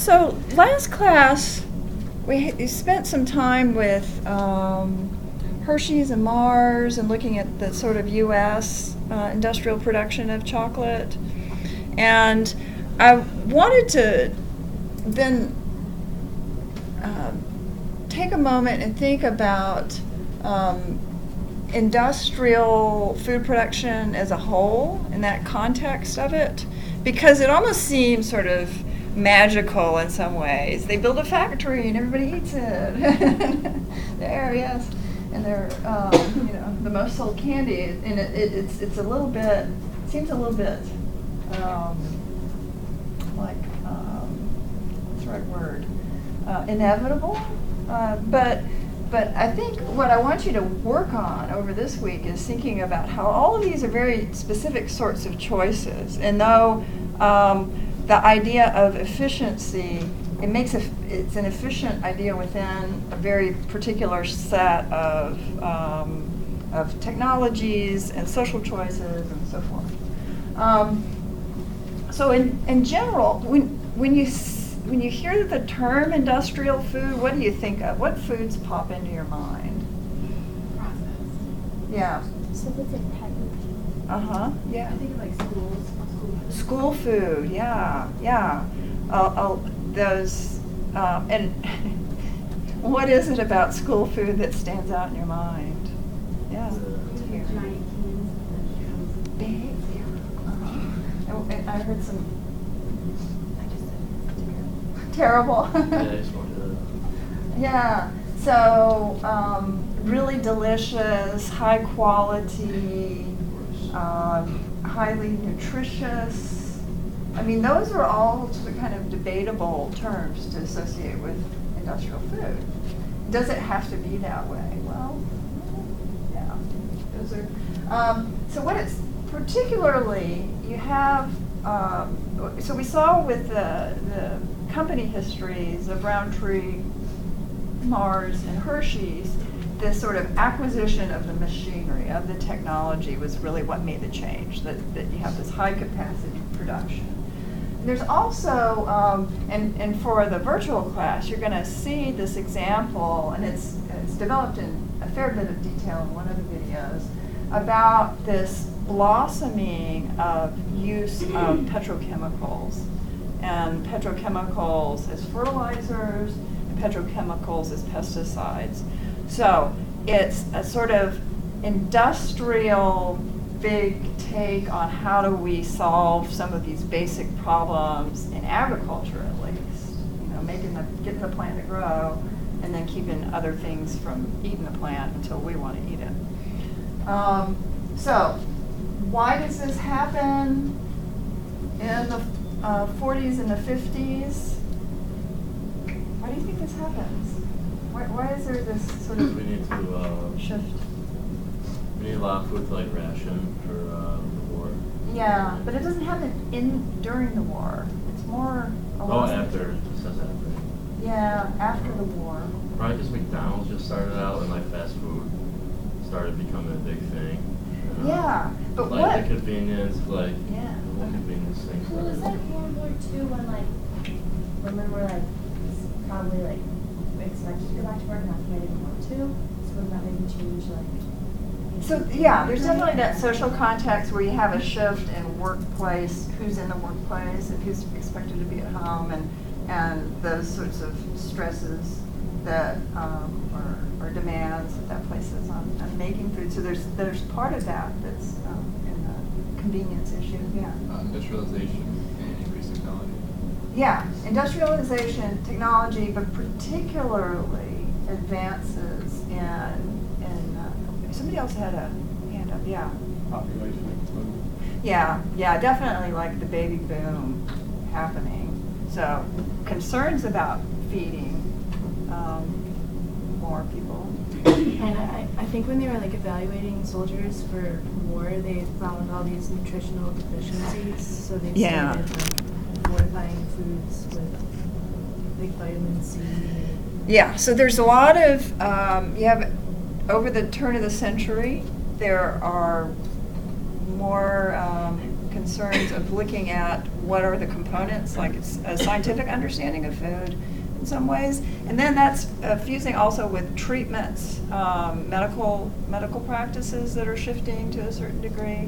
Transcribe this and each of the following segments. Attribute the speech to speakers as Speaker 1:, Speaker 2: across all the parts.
Speaker 1: So last class, we spent some time with Hershey's and Mars and looking at the sort of U.S. Industrial production of chocolate. And I wanted to then take a moment and think about industrial food production as a whole in that context of it, because it almost seems sort of magical in some ways. They build a factory and everybody eats it. There, yes, and they're the most sold candy, and it's a little bit, seems a little bit like what's the right word, inevitable, But I think what I want you to work on over this week is thinking about how all of these are very specific sorts of choices. And though the idea of efficiency, it's an efficient idea within a very particular set of technologies and social choices and so forth. So in general, when you hear the term industrial food, what do you think of? What foods pop into your mind?
Speaker 2: Processed.
Speaker 1: Yeah.
Speaker 2: So it's like packaged.
Speaker 1: Yeah.
Speaker 2: I think of like schools.
Speaker 1: School food. Yeah. Those. And what is it about school food that stands out in your mind? Yeah.
Speaker 2: Giant cans.
Speaker 1: Big. Yeah. And I heard some. Terrible. Yeah. So really delicious, high quality, highly nutritious. I mean, those are all kind of debatable terms to associate with industrial food. Does it have to be that way? Well, yeah. Those are. So what it's particularly, you have. So we saw with the company histories of Roundtree, Mars, and Hershey's, this sort of acquisition of the machinery, of the technology was really what made the change, that you have this high capacity production. There's also, and for the virtual class, you're going to see this example, and it's developed in a fair bit of detail in one of the videos, about this blossoming of use of petrochemicals. And petrochemicals as fertilizers, and petrochemicals as pesticides. So it's a sort of industrial big take on how do we solve some of these basic problems in agriculture, at least. Getting the plant to grow, and then keeping other things from eating the plant until we want to eat it. So why does this happen in the 40s and the 50s? Why do you think this happens? Why is there this sort of
Speaker 3: we need to
Speaker 1: shift?
Speaker 3: We need a lot of food to like ration for the war.
Speaker 1: Yeah, but it doesn't happen during the war. It's more.
Speaker 3: After. It says after.
Speaker 1: Yeah, after the war.
Speaker 3: Probably because McDonald's just started out and like fast food started becoming a big thing.
Speaker 1: Yeah, but
Speaker 3: like
Speaker 1: what?
Speaker 3: The convenience, like
Speaker 1: Yeah.
Speaker 3: the convenience things.
Speaker 2: Well, was that World War II when women were probably expected to go back to work and not they didn't want to? So would that maybe change
Speaker 1: So yeah, there's definitely that social context where you have a shift in workplace, who's in the workplace and who's expected to be at home, and those sorts of stresses that or demands that places on making food. So there's part of that that's in the convenience issue. Yeah.
Speaker 4: Industrialization and increased technology.
Speaker 1: Yeah, industrialization, technology, but particularly advances in somebody else had a hand up. Yeah.
Speaker 4: Population explosion.
Speaker 1: Yeah, definitely like the baby boom happening. So concerns about feeding more people.
Speaker 5: And I think when they were evaluating soldiers for war, they found all these nutritional deficiencies. So they started fortifying foods with vitamin C.
Speaker 1: Yeah, so there's a lot of you have over the turn of the century, there are more concerns of looking at what are the components, like it's a scientific understanding of food in some ways. And then that's fusing also with treatments, medical practices that are shifting to a certain degree,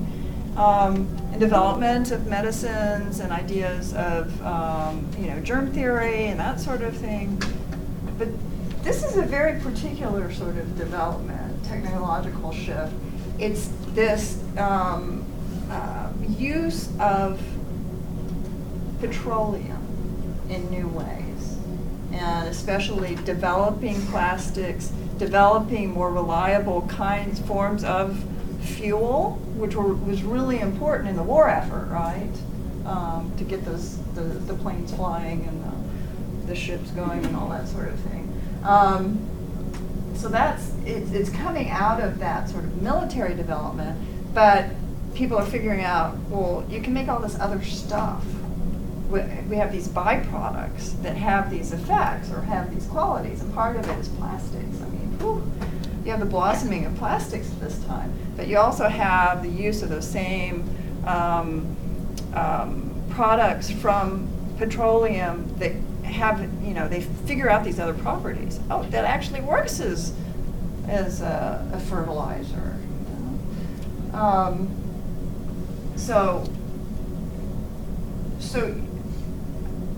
Speaker 1: and development of medicines and ideas of germ theory and that sort of thing. But this is a very particular sort of development, technological shift. It's this use of petroleum in new ways, and especially developing plastics, developing more reliable forms of fuel, which was really important in the war effort, right? To get the planes flying and the ships going and all that sort of thing. So it's coming out of that sort of military development, but people are figuring out, well, you can make all this other stuff. We have these byproducts that have these effects or have these qualities, and part of it is plastics. I mean, you have the blossoming of plastics at this time, but you also have the use of those same products from petroleum that have, they figure out these other properties. Oh, that actually works as a fertilizer. So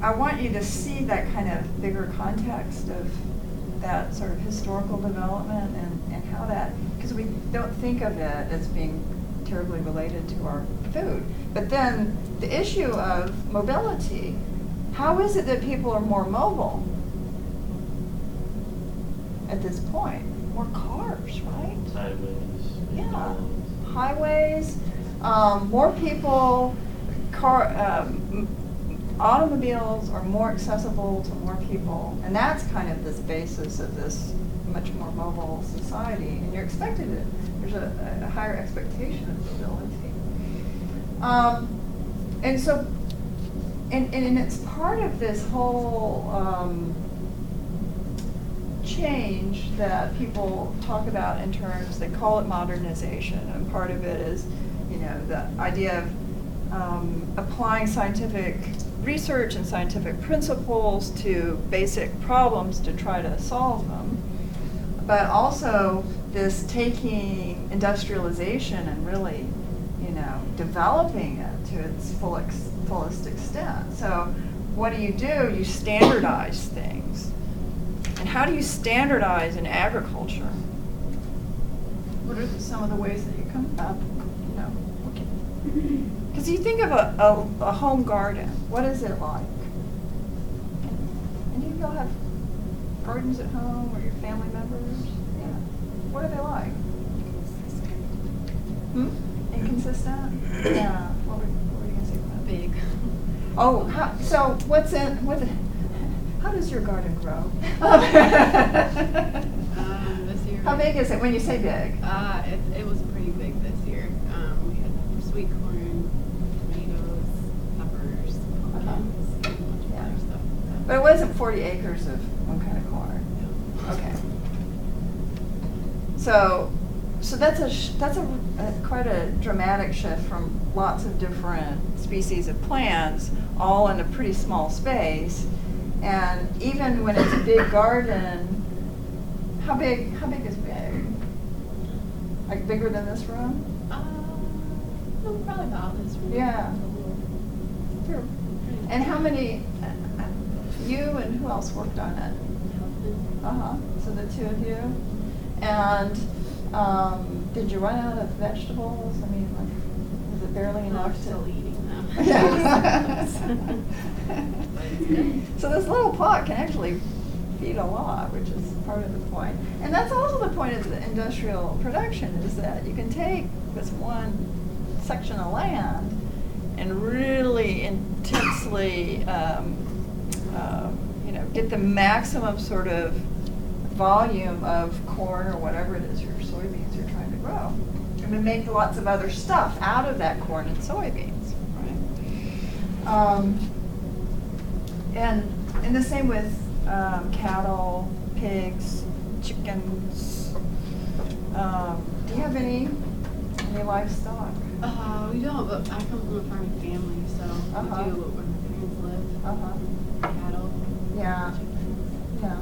Speaker 1: I want you to see that kind of bigger context of that sort of historical development and how that, because we don't think of it as being terribly related to our food. But then the issue of mobility, how is it that people are more mobile at this point? More cars, right?
Speaker 3: Highways.
Speaker 1: Yeah, highways, more people, automobiles are more accessible to more people, and that's kind of this basis of this much more mobile society, and you're expected it. There's a higher expectation of mobility. And so, and it's part of this whole change that people talk about in terms, they call it modernization, and part of it is, the idea of applying scientific research and scientific principles to basic problems to try to solve them, but also this taking industrialization and really, developing it to its fullest extent. So what do? You standardize things. And how do you standardize in agriculture? What are some of the ways that you come up? Because you think of a home garden, what is it like? And you all have gardens at home or your family members? Yeah. What are they like? Inconsistent? Yeah. What were you going to say about that?
Speaker 5: Big.
Speaker 1: Oh, how does your garden grow?
Speaker 6: This year.
Speaker 1: How big is it when you say big?
Speaker 6: It was pretty big this year. We had sweet corn, tomatoes, peppers, pumpkins, and a bunch of other stuff.
Speaker 1: But it wasn't 40 acres of one kind of corn.
Speaker 6: Yeah.
Speaker 1: Okay. So that's quite a dramatic shift from lots of different species of plants, all in a pretty small space. And even when it's a big garden, how big is big? Like bigger than this room?
Speaker 6: No, probably about this room.
Speaker 1: Yeah. Sure. And how many, you and who else worked on it? So the two of you. And did you run out of vegetables? I mean, like, was it barely enough
Speaker 6: I'm
Speaker 1: to?
Speaker 6: still eating them.
Speaker 1: So this little pot can actually feed a lot, which is part of the point. And that's also the point of the industrial production, is that you can take this one section of land and really intensely, get the maximum sort of volume of corn or whatever it is, your soybeans you're trying to grow. And then make lots of other stuff out of that corn and soybeans, right? And the same with cattle, pigs, chickens. Do you have any livestock?
Speaker 6: We don't, but I come from a farming family, so
Speaker 1: Uh-huh.
Speaker 6: we do where my parents live. Cattle.
Speaker 1: Yeah.
Speaker 6: chickens.
Speaker 1: Yeah.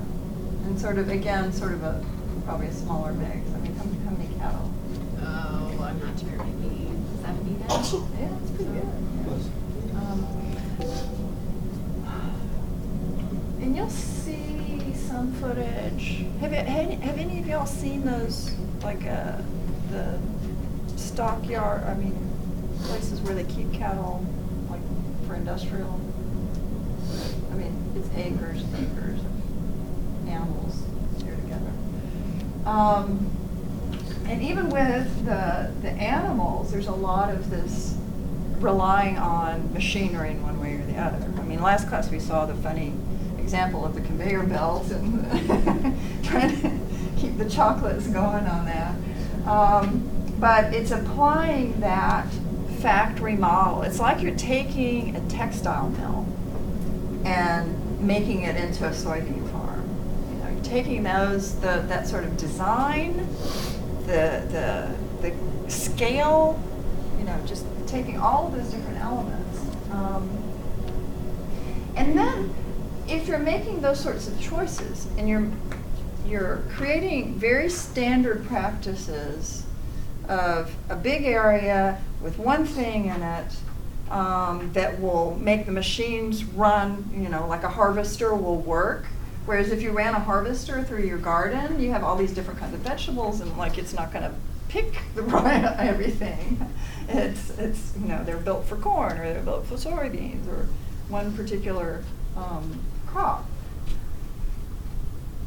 Speaker 1: And sort of, again, sort of probably a smaller mix. I mean, how many cattle?
Speaker 6: Oh, I'm not sure, maybe 70 now?
Speaker 1: Yeah, it's pretty good. And you'll see some footage. Have any of y'all seen those, like, the stockyard, places where they keep cattle, like, for industrial? I mean, it's acres and acres of animals here together. And even with the animals, there's a lot of this relying on machinery in one way or the other. I mean, last class we saw the funny example of the conveyor belt and trying to keep the chocolates going on that. But it's applying that factory model. It's like you're taking a textile mill and making it into a soybean farm. You know, you're taking that sort of design, the scale, just taking all of those different elements. And then if you're making those sorts of choices and you're creating very standard practices of a big area with one thing in it that will make the machines run, like a harvester will work. Whereas if you ran a harvester through your garden, you have all these different kinds of vegetables and it's not going to pick the right everything. It's they're built for corn or they're built for soybeans or one particular crop.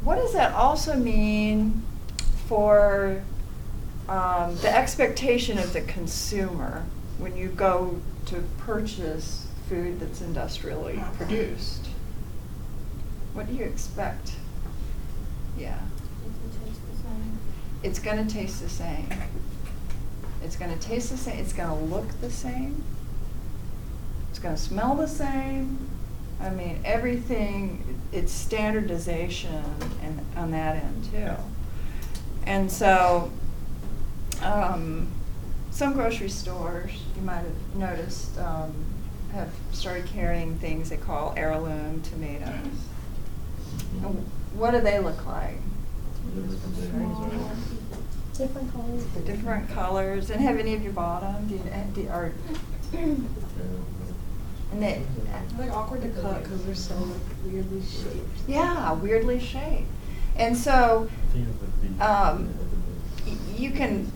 Speaker 1: What does that also mean for the expectation of the consumer when you go to purchase food that's industrially produced? What do you expect? Yeah. It's going to taste the same. It's going to taste the same. It's going to look the same. It's going to smell the same. I mean, everything, it's standardization on that end too. And so, some grocery stores, you might have noticed, have started carrying things they call heirloom tomatoes. And what do they look like?
Speaker 2: Different colors.
Speaker 1: Different colors. And have any of you bought them? And they,
Speaker 7: Like awkward to cut because they're so weirdly shaped.
Speaker 1: yeah, weirdly shaped. And so you can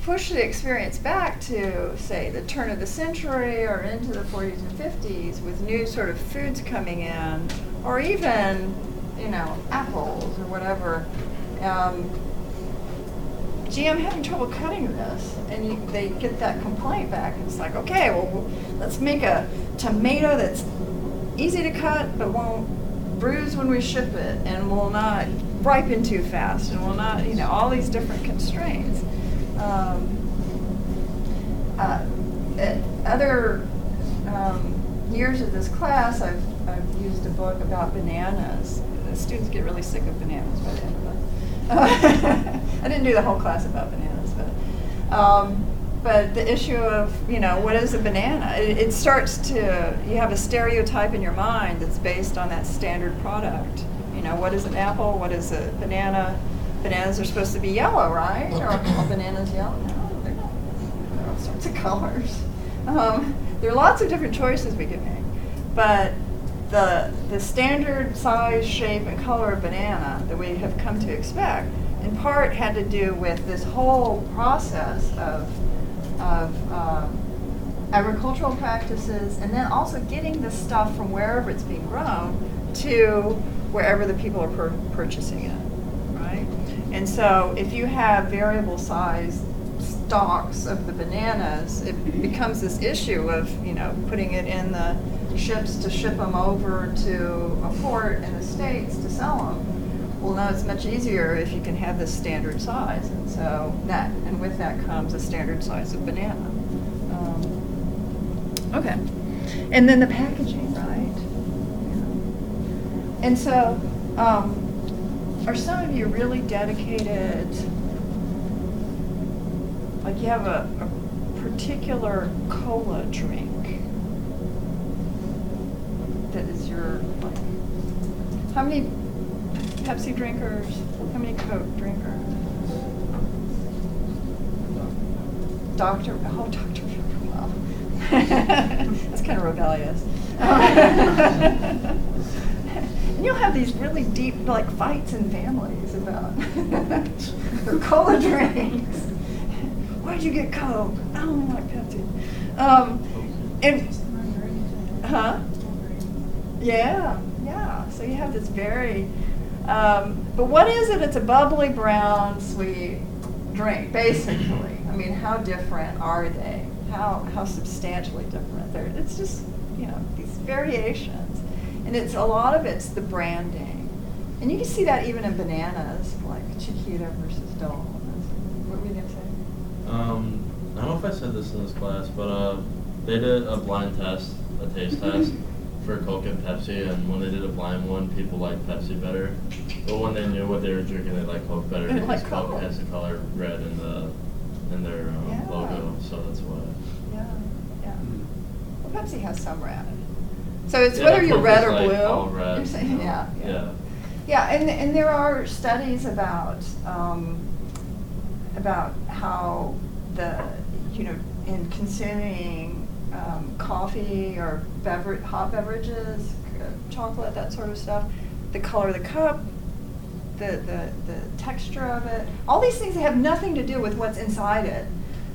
Speaker 1: push the experience back to, say, the turn of the century or into the 40s and 50s with new sort of foods coming in, or even, apples or whatever. Gee, I'm having trouble cutting this. And they get that complaint back. And it's like, okay, well, let's make a tomato that's easy to cut but won't bruise when we ship it and will not ripen too fast and will not, all these different constraints. At other years of this class, I've used a book about bananas. The students get really sick of bananas by the end of it. I didn't do the whole class about bananas, but the issue of, what is a banana? It starts to, you have a stereotype in your mind that's based on that standard product. What is an apple? What is a banana? Bananas are supposed to be yellow, right? Are all bananas yellow? No, they're not. There are all sorts of colors. There are lots of different choices we can make, but the standard size, shape, and color of banana that we have come to expect, in part, had to do with this whole process of agricultural practices, and then also getting the stuff from wherever it's being grown to wherever the people are purchasing it, right? And so if you have variable size stalks of the bananas, it becomes this issue of, putting it in the ships to ship them over to a port in the States to sell them. Well, now it's much easier if you can have this standard size, and so and with that comes a standard size of banana. Okay, and then the packaging, right? Yeah. And so, are some of you really dedicated? Like you have a particular cola drink that is your, like, how many Pepsi drinkers, how many Coke drinkers? Dr. Well, that's kind of rebellious. And you'll have these really deep, like, fights in families about their cola drinks. Why'd you get Coke? I don't like Pepsi. Yeah. So you have this very, but what is it? It's a bubbly brown, sweet drink, basically. I mean, how different are they? How substantially different? It's just, these variations. And a lot of it's the branding. And you can see that even in bananas, like Chiquita versus Dole. What were you going to say?
Speaker 3: I don't know if I said this in this class, but they did a blind test, a taste test for Coke and Pepsi, and when they did a blind one, people liked Pepsi better. But when they knew what they were drinking, they liked Coke better
Speaker 1: They
Speaker 3: because
Speaker 1: like
Speaker 3: Coke
Speaker 1: Coke.
Speaker 3: has the color red in their logo, so that's why.
Speaker 1: Yeah. Well, Pepsi has some red. So it's
Speaker 3: Yeah,
Speaker 1: whether you're
Speaker 3: Coke
Speaker 1: red
Speaker 3: is
Speaker 1: or
Speaker 3: like
Speaker 1: blue.
Speaker 3: all red.
Speaker 1: You're saying, yeah.
Speaker 3: Yeah.
Speaker 1: And there are studies about how in consuming coffee or hot beverages, chocolate, that sort of stuff, the color of the cup, the texture of it, all these things that have nothing to do with what's inside it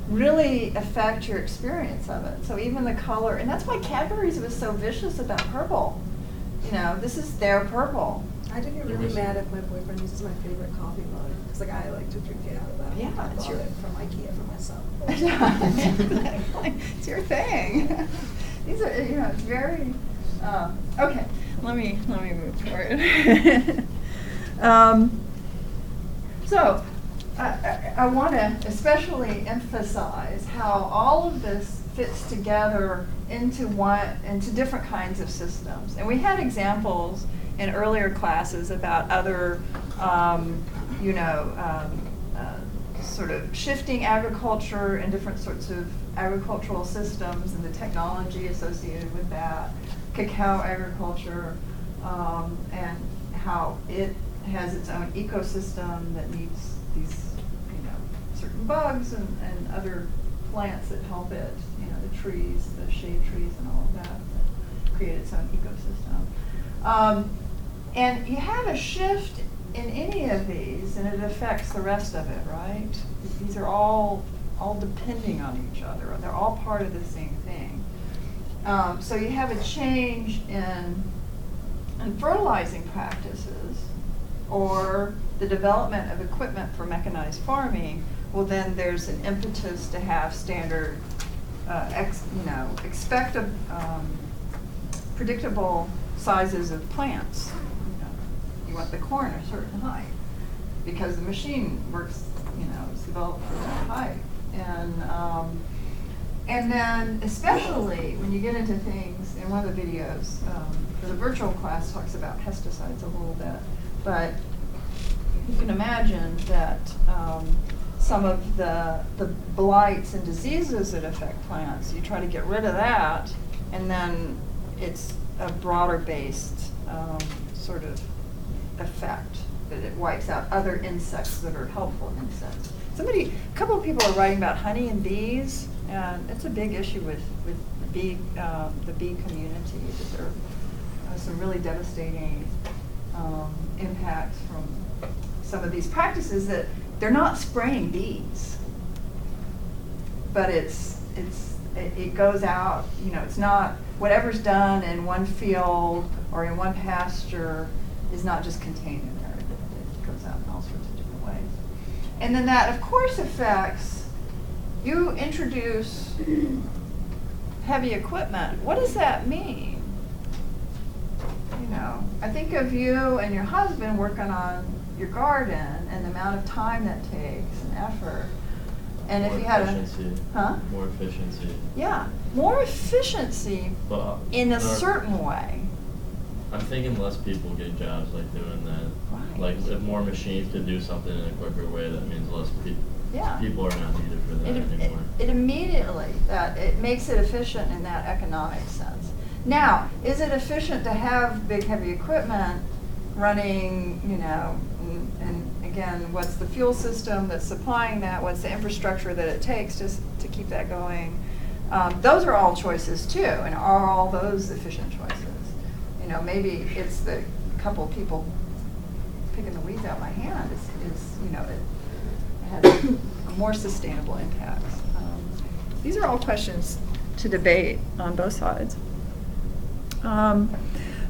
Speaker 1: really affect your experience of it. So even the color, and that's why Cadbury's was so vicious about purple. This is their purple.
Speaker 7: I do get really mad if my boyfriend uses my favorite coffee mug, because I like to drink it out of that.
Speaker 1: Yeah,
Speaker 7: I
Speaker 1: it's
Speaker 7: bought it from IKEA for myself.
Speaker 1: Exactly. It's your thing. These are, it's very, okay, let me move forward. So, I want to especially emphasize how all of this fits together into different kinds of systems. And we had examples in earlier classes about other, sort of shifting agriculture and different sorts of agricultural systems and the technology associated with that, cacao agriculture, and how it has its own ecosystem that needs these, certain bugs and other plants that help it, the trees, the shade trees and all of that create its own ecosystem. And you have a shift in any of these, and it affects the rest of it, right? These are all depending on each other. They're all part of the same thing. So you have a change in fertilizing practices or the development of equipment for mechanized farming. Well, then there's an impetus to have standard, predictable sizes of plants. You want the corn a certain height because the machine works, it's developed for that height. And then especially when you get into things, and one of the videos for the virtual class talks about pesticides a little bit, but you can imagine that some of the blights and diseases that affect plants, you try to get rid of that, and then it's a broader based sort of effect, that it wipes out other insects that are helpful insects. A couple of people are writing about honey and bees, and it's a big issue with the bee community, that there are some really devastating impacts from some of these practices that they're not spraying bees, but it goes out, it's not, whatever's done in one field or in one pasture is not just contained in there, it goes out in all sorts of different ways. And then that, of course, affects, you introduce heavy equipment. What does that mean? I think of you and your husband working on your garden and the amount of time that takes and effort. And if you had
Speaker 3: More efficiency.
Speaker 1: Yeah, more efficiency
Speaker 3: But
Speaker 1: in a certain way.
Speaker 3: I'm thinking less people get jobs like doing that.
Speaker 1: Right.
Speaker 3: Like if more machines could do something in a quicker way, that means less
Speaker 1: Yeah.
Speaker 3: People are not needed for that anymore.
Speaker 1: It immediately, it makes it efficient in that economic sense. Now, is it efficient to have big heavy equipment running, you know, and again, what's the fuel system that's supplying that? What's the infrastructure that it takes to keep that going? Those are all choices too, and are all those efficient choices? You know, maybe it's the couple of people picking the weeds out of my hand is you know, it has a more sustainable impacts. These are all questions to debate on both sides.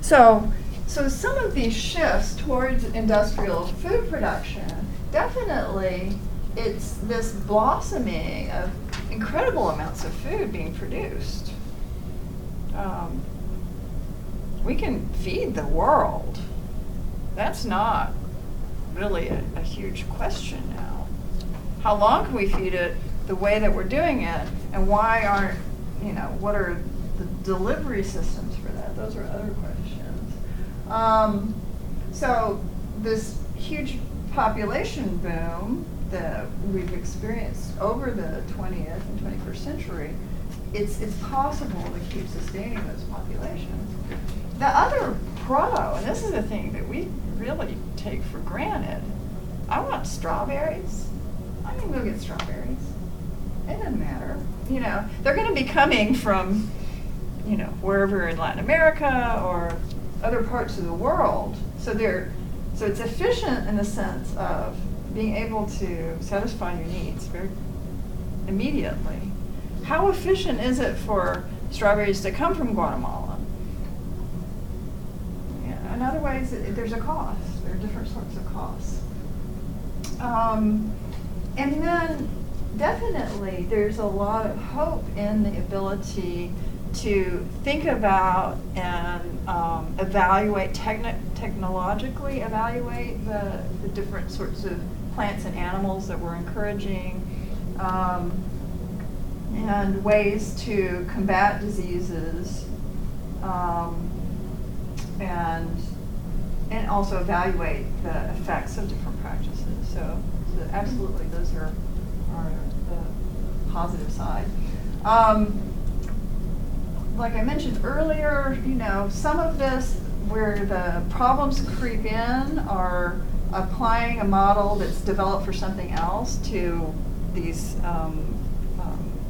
Speaker 1: So some of these shifts towards industrial food production, definitely it's this blossoming of incredible amounts of food being produced. We can feed the world. That's not really a huge question now. How long can we feed it the way that we're doing it, and why aren't, you know, what are the delivery systems for that? Those are other questions. So this huge population boom that we've experienced over the 20th and 21st century, it's possible to keep sustaining those populations. The other pro, and this is the thing that we really take for granted, I want strawberries. I can go get strawberries. It doesn't matter. You know, they're going to be coming from, you know, wherever in Latin America or other parts of the world. So it's efficient in the sense of being able to satisfy your needs very immediately. How efficient is it for strawberries to come from Guatemala? Yeah, in other ways, there's a cost. There are different sorts of costs. And then definitely there's a lot of hope in the ability to think about and evaluate, technologically evaluate the different sorts of plants and animals that we're encouraging, and ways to combat diseases, and also evaluate the effects of different practices. So absolutely, those are the positive side. Like I mentioned earlier, you know, some of this where the problems creep in are applying a model that's developed for something else to these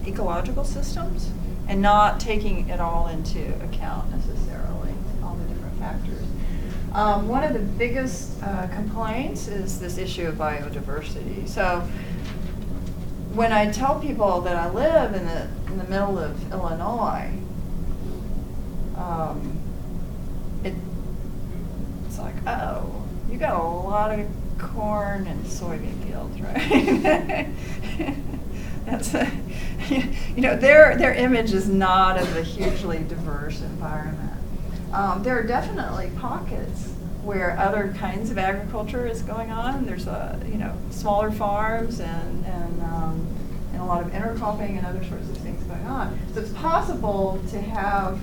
Speaker 1: ecological systems and not taking it all into account necessarily, all the different factors. One of the biggest complaints is this issue of biodiversity. So when I tell people that I live in the middle of Illinois, it's like, oh, you got a lot of corn and soybean fields, right? That's you know, their image is not of a hugely diverse environment. There are definitely pockets where other kinds of agriculture is going on. There's you know, smaller farms and a lot of intercropping and other sorts of things going on. So it's possible to have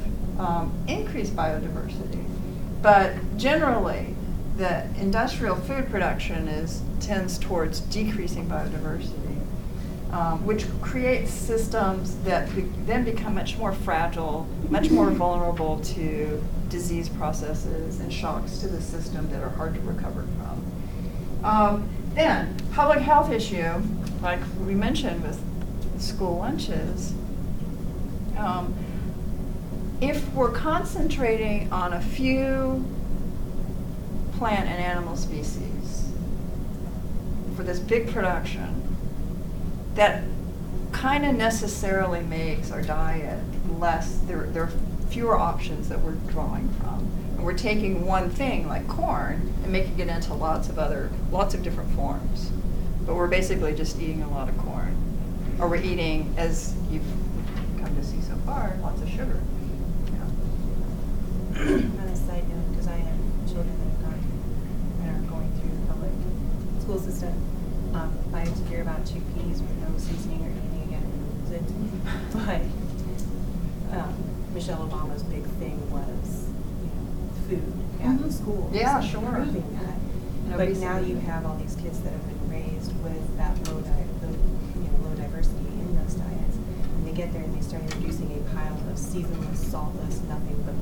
Speaker 1: increased biodiversity, but generally the industrial food production tends towards decreasing biodiversity, which creates systems that then become much more fragile, much more vulnerable to disease processes and shocks to the system that are hard to recover from. Then, public health issue, like we mentioned with school lunches, if we're concentrating on a few plant and animal species for this big production, that kind of necessarily makes our diet less, there are fewer options that we're drawing from. And we're taking one thing like corn and making it into lots of different forms. But we're basically just eating a lot of corn. Or we're eating, as you've come to see so far, lots of sugar.
Speaker 8: On a side note, because I have children that are going through the public school system, I had to hear about chickpeas with no seasoning or anything again. But Michelle Obama's big thing was, you know, food at the schools.
Speaker 1: Yeah,
Speaker 8: and
Speaker 1: sure.
Speaker 8: improving that.
Speaker 1: And
Speaker 8: But
Speaker 1: obesity.
Speaker 8: now you have all these kids that have been raised with that low diversity in those diets, and they get there and they start introducing a pile of seasonless, saltless, nothing but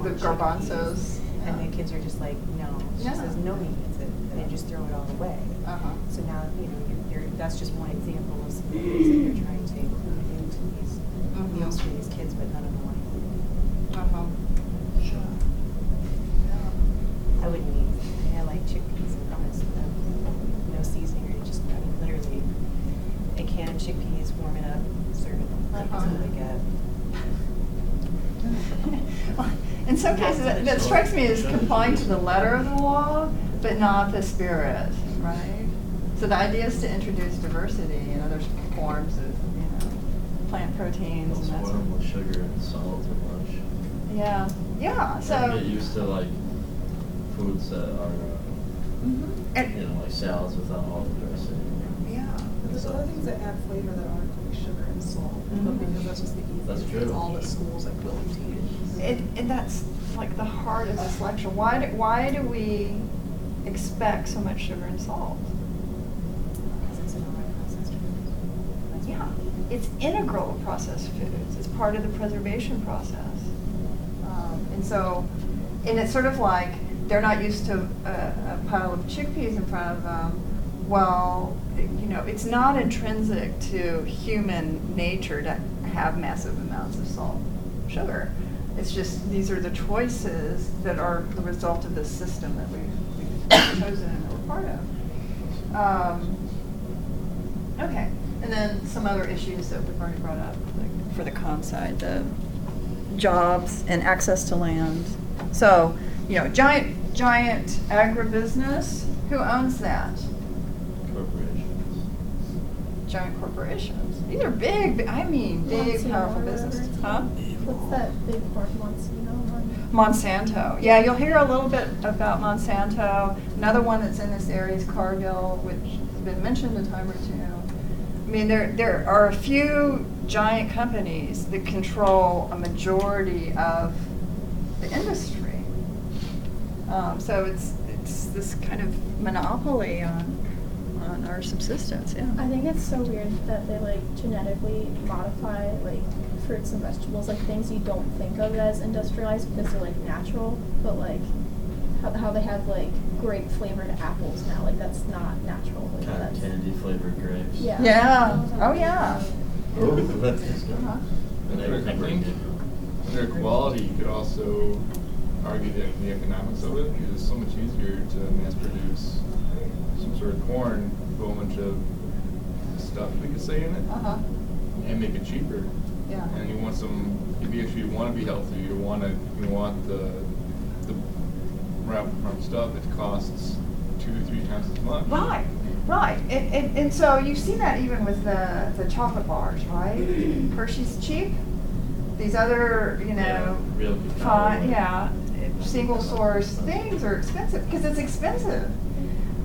Speaker 1: The
Speaker 8: warm
Speaker 1: garbanzos.
Speaker 8: chickpeas. And the kids are just like, no. She
Speaker 1: Yeah.
Speaker 8: says nobody needs it, and they just throw it all away.
Speaker 1: Uh-huh.
Speaker 8: So now, that's just one example of some things that you're trying to include into these
Speaker 1: Mhm.
Speaker 8: meals for these kids, but none of them want to eat it.
Speaker 1: Uh-huh. Sure. Yeah.
Speaker 8: I wouldn't eat. I like chickpeas and hummus with no seasoning, or just, literally a can of chickpeas, warm it up, serve it. That's what they get.
Speaker 1: In some cases, that strikes me as complying to the letter of the law, but not the spirit, right? So the idea is to introduce diversity in other forms of, plant proteins
Speaker 3: Don't
Speaker 1: and that
Speaker 3: spoil
Speaker 1: sort
Speaker 3: them
Speaker 1: of.
Speaker 3: with sugar and salt too much.
Speaker 1: Yeah, yeah,
Speaker 3: And
Speaker 1: so.
Speaker 3: get used to like foods that are,
Speaker 1: And-
Speaker 3: like salads without all the dressing.
Speaker 1: Yeah.
Speaker 7: There's other things that add flavor that aren't like sugar and salt,
Speaker 1: Mhm.
Speaker 7: but because that's just the
Speaker 3: That's
Speaker 7: easiest,
Speaker 3: true.
Speaker 7: it's all the schools like willing to eat it.
Speaker 1: And that's like the heart of this lecture. Why do we expect so much sugar and salt?
Speaker 8: Because it's an processed food. That's
Speaker 1: Yeah,
Speaker 8: why.
Speaker 1: it's integral to processed foods. It's part of the preservation process. And it's sort of like they're not used to a pile of chickpeas in front of them. Well, it's not intrinsic to human nature to have massive amounts of salt, sugar. It's just these are the choices that are the result of this system that we've chosen and that we're part of. Okay, and then some other issues that we've already brought up, like for the con side, the jobs and access to land. So, giant agribusiness, who owns that?
Speaker 3: Corporations.
Speaker 1: Giant corporations. These are big, big,
Speaker 2: Monsanto
Speaker 1: powerful
Speaker 2: or
Speaker 1: businesses.
Speaker 2: whatever.
Speaker 1: Huh?
Speaker 2: What's that big corn, Monsanto one?
Speaker 1: Monsanto. Yeah, you'll hear a little bit about Monsanto. Another one that's in this area is Cargill, which has been mentioned a time or two. There are a few giant companies that control a majority of the industry. So it's this kind of monopoly on our subsistence. Yeah.
Speaker 2: I think it's so weird that they genetically modify fruits and vegetables, things you don't think of as industrialized because they're natural, but how they have grape flavored apples now, that's not natural.
Speaker 3: Cotton candy flavored grapes.
Speaker 2: Yeah.
Speaker 1: Yeah. Oh yeah.
Speaker 3: Oh, that's good.
Speaker 1: Uh-huh.
Speaker 3: And
Speaker 4: I
Speaker 3: everything
Speaker 4: think under quality, you could also argue the economics of it, because it's so much easier to mass produce some sort of corn, put a bunch of stuff we could say in it,
Speaker 1: Uh-huh.
Speaker 4: and make it cheaper.
Speaker 1: Yeah.
Speaker 4: And you want if you actually want to be healthy, you want the wrap farm stuff, it costs 2-3 times as much.
Speaker 1: Right. And so you see that even with the chocolate bars, right? Hershey's cheap. These other,
Speaker 3: real
Speaker 1: single source things are expensive because it's expensive.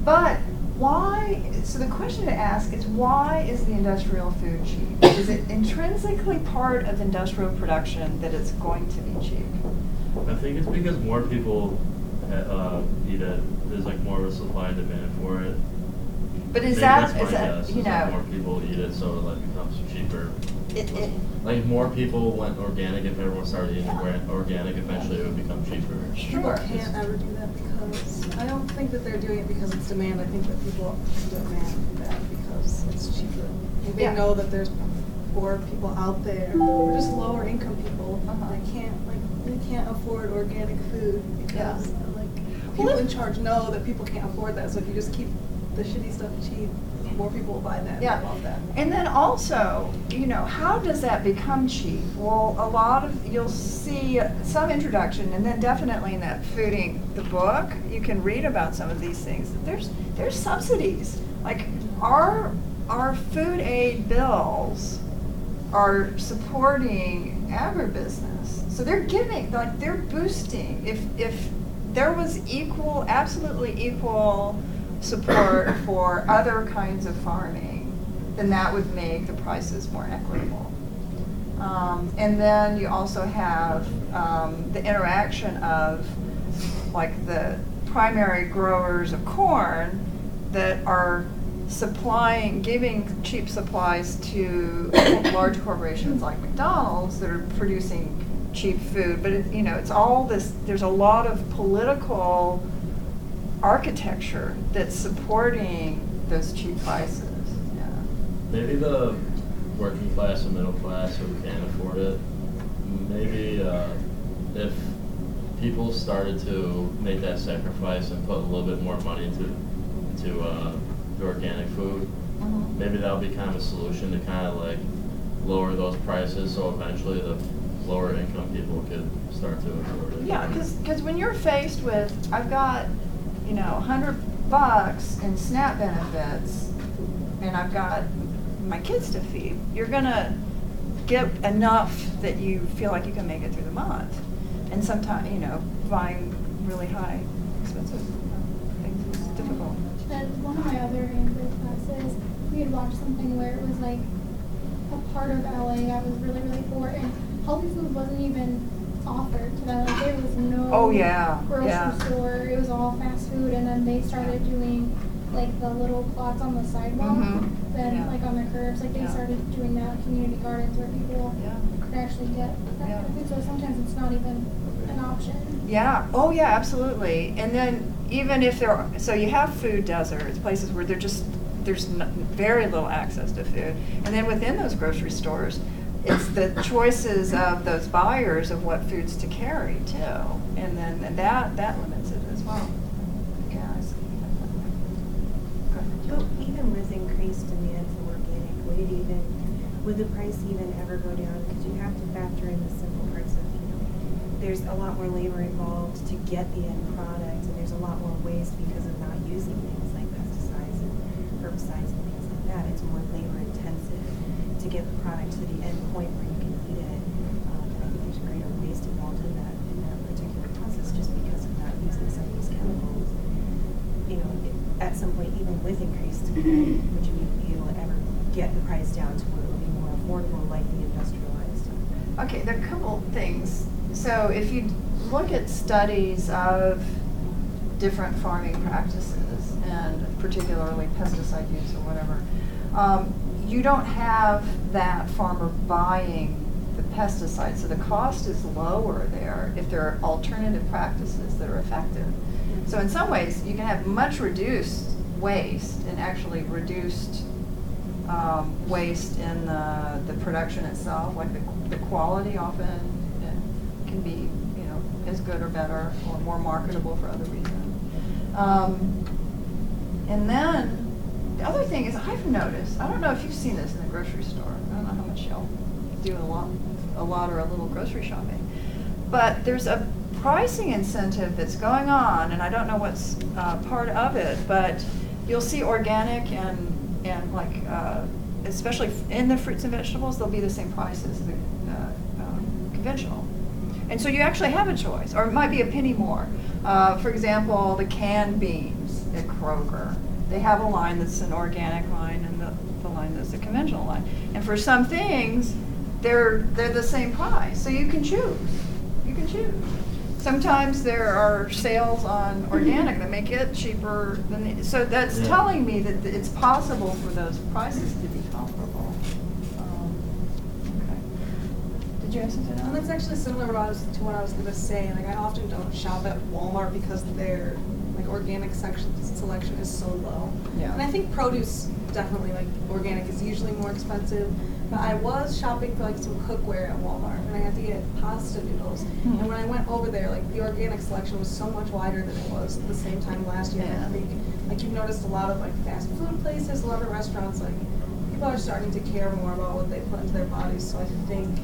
Speaker 1: But why? So the question to ask is, why is the industrial food cheap? Is it intrinsically part of industrial production that it's going to be cheap?
Speaker 3: I think it's because more people eat it. There's more of a supply and demand for it.
Speaker 1: But is
Speaker 3: That's
Speaker 1: that
Speaker 3: my guess, is that more people eat it, so it becomes cheaper.
Speaker 1: It
Speaker 3: More people went organic. If everyone started eating organic, eventually it would become cheaper.
Speaker 7: People can't ever do that because, I don't think that they're doing it because it's demand. I think that people demand that because it's cheaper. They
Speaker 1: Yeah.
Speaker 7: know that there's poor people out there, or just lower income people,
Speaker 1: Uh-huh.
Speaker 7: they can't afford organic food because people in charge know that people can't afford that. So if you just keep the shitty stuff cheap, more people will buy that.
Speaker 1: Yeah,
Speaker 7: and love that.
Speaker 1: and then also, how does that become cheap? Well, you'll see some introduction, and then definitely in that Fooding the book, you can read about some of these things. There's subsidies. Our food aid bills are supporting agribusiness, so they're giving, they're boosting. If there was absolutely equal support for other kinds of farming, then that would make the prices more equitable. And then you also have the interaction of the primary growers of corn that are giving cheap supplies to large corporations like McDonald's that are producing cheap food, but it's all this, there's a lot of political architecture that's supporting those cheap prices, yeah.
Speaker 3: Maybe the working class and middle class who can't afford it, maybe if people started to make that sacrifice and put a little bit more money into the organic food, maybe that would be kind of a solution to kind of like lower those prices, so eventually the lower income people could start to afford it.
Speaker 1: Yeah, because when you're faced with, I've got, $100 in SNAP benefits, and I've got my kids to feed, you're gonna get enough that you feel like you can make it through the month. And sometimes, buying really high, expensive things is difficult.
Speaker 9: At one of my other Android classes, we had watched something where it was like a part of LA that was really, really poor, and healthy food wasn't even offered to them. Like, there was no grocery store. It was all fast food, and then they started doing like the little plots on the sidewalk, then like on the curbs. Like they started doing that, community gardens where people could actually get that kind of food. So sometimes it's not even an option.
Speaker 1: Yeah. Oh yeah, absolutely. And then even if so you have food deserts, places where there's very little access to food, and then within those grocery stores, it's the choices of those buyers of what foods to carry too, and then that limits it as well. Yeah, I see.
Speaker 8: But even with increased demand for organic, would the price even ever go down? Because you have to factor in the simple parts of, there's a lot more labor involved to get the end product, and there's a lot more waste because of not using things like pesticides and herbicides and things like that. It's more labor intensive to get the product to the end point where you can eat it. And I think there's greater waste involved in that particular process just because of not using some of these chemicals. At some point, even with increased demand, would you be able to ever get the price down to where it would be more affordable like the industrialized?
Speaker 1: Okay, there are a couple things. So if you look at studies of different farming practices, and particularly pesticide use or whatever, you don't have that farmer buying the pesticides, so the cost is lower there if there are alternative practices that are effective. So in some ways, you can have much reduced waste and actually reduced waste in the production itself. Like the quality often can be, as good or better or more marketable for other reasons. And then the other thing is, I've noticed, I don't know if you've seen this in the grocery store. I don't know how much y'all do a lot or a little grocery shopping, but there's a pricing incentive that's going on, and I don't know what's part of it, but you'll see organic and like especially in the fruits and vegetables, they'll be the same price as the conventional, and so you actually have a choice, or it might be a penny more. For example, the canned beans at Kroger, they have a line that's an organic line and the line that's a conventional line, and for some things they're the same price, so you can choose. Sometimes there are sales on organic that make it cheaper than so that's telling me that it's possible for those prices to be comparable. Okay. Did you have something else?
Speaker 7: And that's actually similar to what I was going to say. Like, I often don't shop at Walmart because their organic selection is so low.
Speaker 1: Yeah.
Speaker 7: And I think produce definitely, organic is usually more expensive. But I was shopping for some cookware at Walmart, and I had to get pasta noodles. And when I went over there, the organic selection was so much wider than it was at the same time last year. And I think, you've noticed a lot of fast food places, a lot of restaurants, people are starting to care more about what they put into their bodies. So I think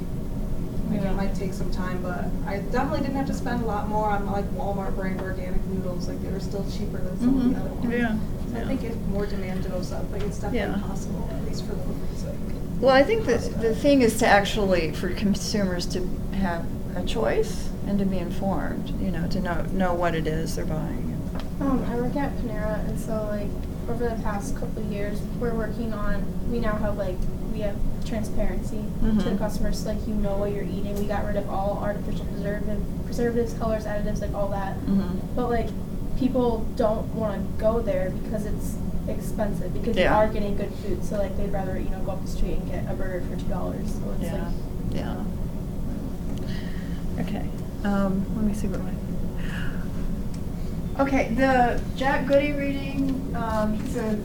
Speaker 7: it might take some time, but I definitely didn't have to spend a lot more on Walmart brand organic noodles. They were still cheaper than some of the other ones.
Speaker 1: Yeah.
Speaker 7: So I think if more demand goes up, it's definitely possible, at least for the food's sake.
Speaker 1: Well, I think that the thing is to actually, for consumers to have a choice and to be informed, to know what it is they're buying.
Speaker 2: I work at Panera, and so over the past couple of years, we're working on, we now have we have transparency to the customers, so you know what you're eating. We got rid of all artificial preservatives, colors, additives, all that. But people don't want to go there because it's expensive because you
Speaker 1: Yeah.
Speaker 2: are getting good food. So like they'd rather go up the street and get a burger for $2. So it's
Speaker 1: Yeah.
Speaker 2: like
Speaker 1: Yeah. Okay. Let me see what Okay, the Jack Goody reading, he's a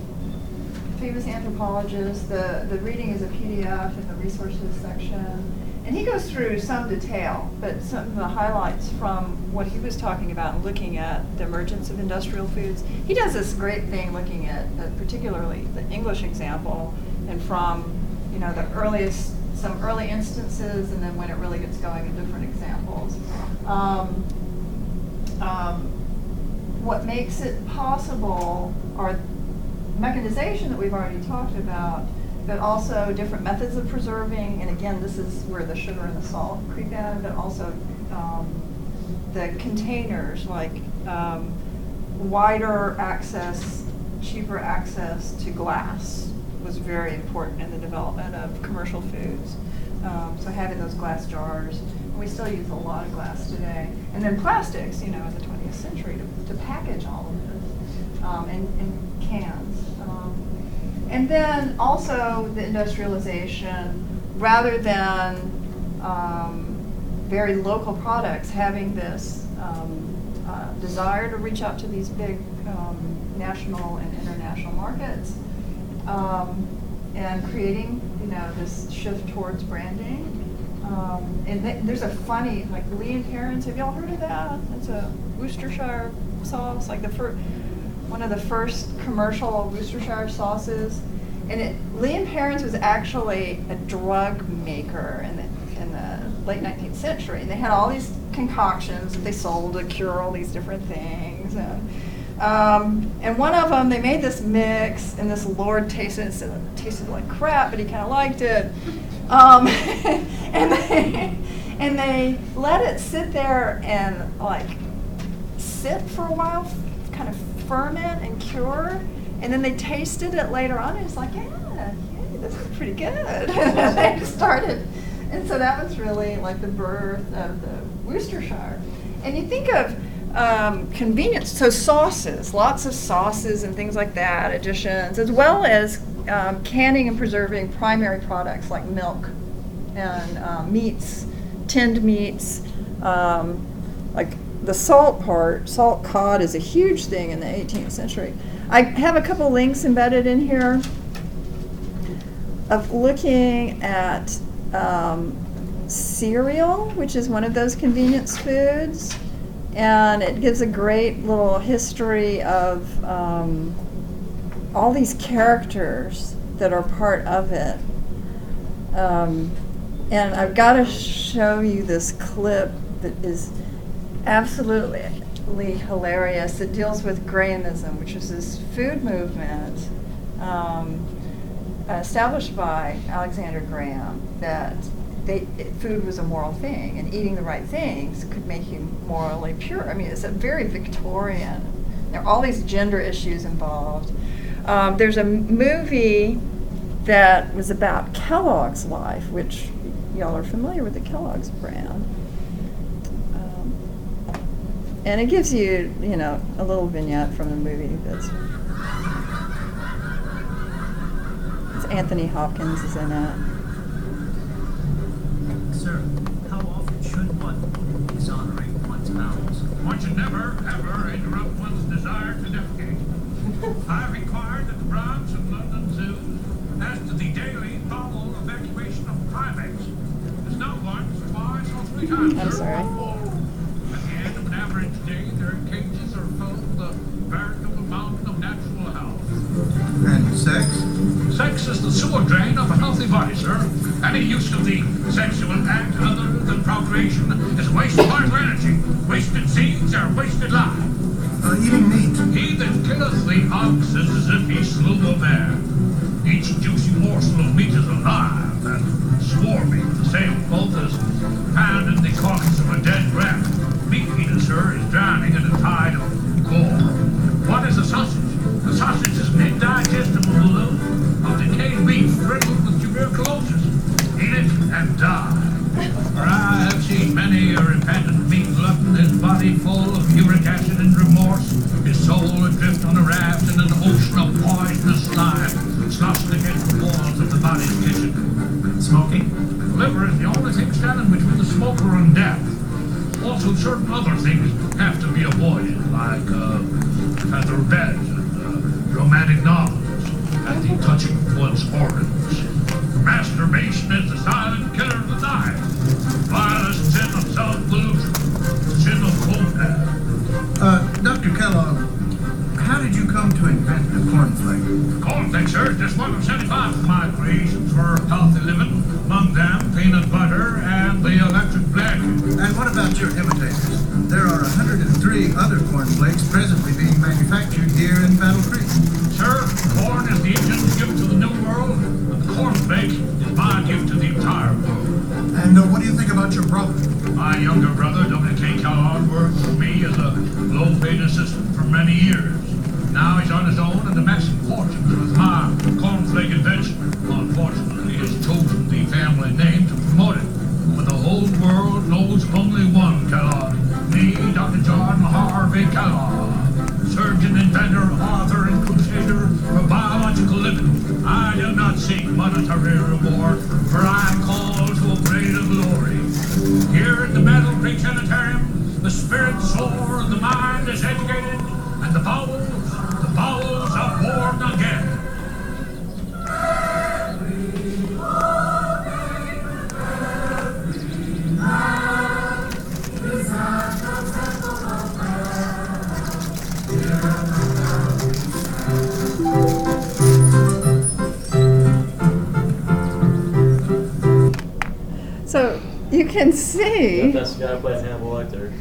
Speaker 1: famous anthropologist. The reading is a PDF in the resources section. And he goes through some detail, but some of the highlights from what he was talking about and looking at the emergence of industrial foods. He does this great thing looking at particularly the English example and from, the earliest, some early instances and then when it really gets going in different examples. What makes it possible are mechanization that we've already talked about, but also different methods of preserving, and again, this is where the sugar and the salt creep in, but also the containers, like wider access, cheaper access to glass was very important in the development of commercial foods. So having those glass jars, and we still use a lot of glass today. And then plastics, in the 20th century to package all of this, and cans. And then also the industrialization, rather than very local products, having this desire to reach out to these big national and international markets, and creating, this shift towards branding. And there's a funny, like Lee and Perrins, have y'all heard of that? It's a Worcestershire sauce, like one of the first commercial Worcestershire sauces. And Lee and Perrins was actually a drug maker in the late 19th century. And they had all these concoctions that they sold to cure all these different things. And one of them, they made this mix, and this lord tasted it, and it tasted like crap, but he kind of liked it. And they let it sit there and sit for a while, kind of ferment and cure, and then they tasted it later on, and it's like, yeah, this is pretty good. And they started, and so that was really like the birth of the Worcestershire. And you think of convenience, so sauces, lots of sauces and things like that, additions, as well as canning and preserving primary products like milk and meats, tinned meats, like the salt cod is a huge thing in the 18th century. I have a couple links embedded in here of looking at cereal, which is one of those convenience foods, and it gives a great little history of all these characters that are part of it. And I've got to show you this clip that is absolutely hilarious. It deals with Grahamism, which is this food movement established by Alexander Graham, that food was a moral thing, and eating the right things could make you morally pure. I mean, it's a very Victorian. There are all these gender issues involved. There's a movie that was about Kellogg's life, which y'all are familiar with the Kellogg's brand. And it gives you, a little vignette from the movie it's Anthony Hopkins is in it.
Speaker 10: Sir, how often should one be dishonoring one's bowels?
Speaker 11: One should never, ever interrupt one's desire to defecate. I require that the Bronx and London zoos, as to the daily bowel evacuation of primates, is no once, twice, or 3 times.
Speaker 1: I'm sorry.
Speaker 11: At the end of an average day, their cages are full of the veritable mountain of natural health.
Speaker 10: And sex?
Speaker 11: Sex is the sewer drain of a healthy body, sir. Any use of the sexual act other than procreation is waste of vital energy. Wasted seeds are wasted lives.
Speaker 10: Eating meat.
Speaker 11: He that killeth the ox is as if he slew a bear. Each juicy morsel of meat is alive and swarming, the same both as found in the carcass of a dead rat. Meat eater, sir, is drowning in a tide of gore. What is a sausage? A sausage is an indigestible balloon of decayed beef riddled with tuberculosis. Eat it and die. For I have seen many a repentant meat glutton, his body full of uric acid and remorse, his soul adrift on a raft in an ocean of poison also certain other things have to be avoided, like feather beds and romantic novels and the touching of one's organs. Masturbation is the silent killer of the night. Vilest sin of self-delusion, sin of cold.
Speaker 12: Dr. Kellogg, how did you come to invent the cornflake?
Speaker 11: Cornflake, sir, is just one of 75 of my creations for healthy living. Among them, peanut butter and the electric blanket.
Speaker 12: And what about your imitators? There are 103 other cornflakes presently being manufactured here in Battle Creek.
Speaker 11: Sir, corn is the Indian's gift to the New World, and the cornflake is my gift to the entire world.
Speaker 12: And what do you think about your brother?
Speaker 11: My younger brother, W.K. Kellogg, worked for me as a low-paid assistant for many years. Now he's on his own and amassing fortunes with my cornflake invention. Unfortunately, he's chosen the family name to promote it. But the whole world knows only one Kellogg. Me, Dr. John Harvey Kellogg. Surgeon, inventor, author, and crusader for biological living. I do not seek monetary reward, for I am called to a greater glory. Here at the Battle Creek Sanitarium, the spirit soar, the mind is educated, and the bowels are warmed again.
Speaker 1: So you can see.
Speaker 3: That's the guy who played Hannibal Lecter.